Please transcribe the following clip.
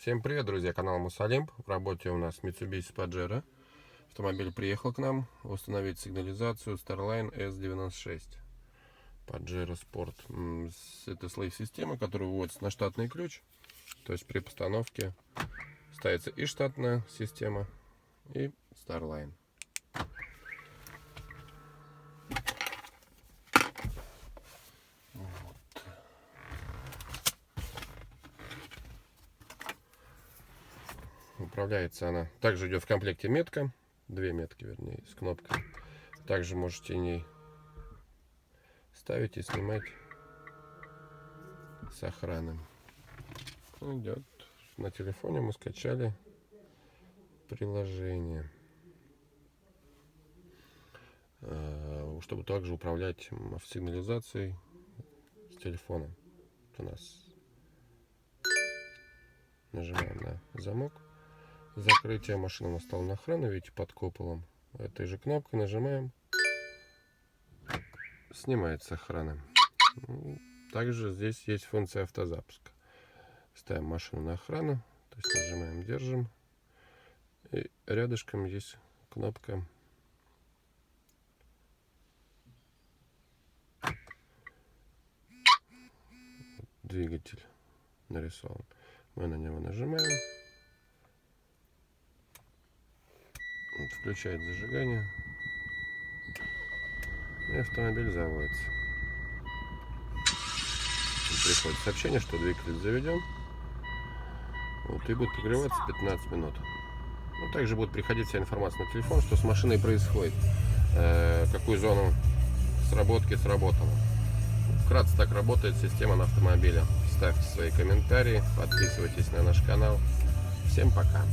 Всем привет, друзья, канал Мусалимп. В работе у нас Mitsubishi Pajero. Автомобиль приехал к нам установить сигнализацию Starline S96. Pajero Sport. Это слейв-система, которая выводится на штатный ключ. То есть при постановке ставится и штатная система, и Starline. Управляется она. Также идет в комплекте метка. Две метки, вернее, с кнопкой. Также можете ней ставить и снимать с охраной. Идет. На телефоне мы скачали приложение, чтобы также управлять сигнализацией с телефона. У нас нажимаем на замок. Закрытие машины у нас стало на охрану, видите, под куполом. Этой же кнопкой нажимаем, снимается охрана. Также здесь есть функция автозапуска. Ставим машину на охрану, то есть нажимаем, держим. И рядышком есть кнопка двигатель нарисован. Мы на него нажимаем. Включает зажигание, и автомобиль заводится. Приходит сообщение, что двигатель заведен. Вот, и будет прогреваться 15 минут. Также будет приходить вся информация на телефон, что с машиной происходит, какую зону сработки сработала. Вкратце так работает система на автомобиле. Ставьте свои комментарии, подписывайтесь на наш канал. Всем пока!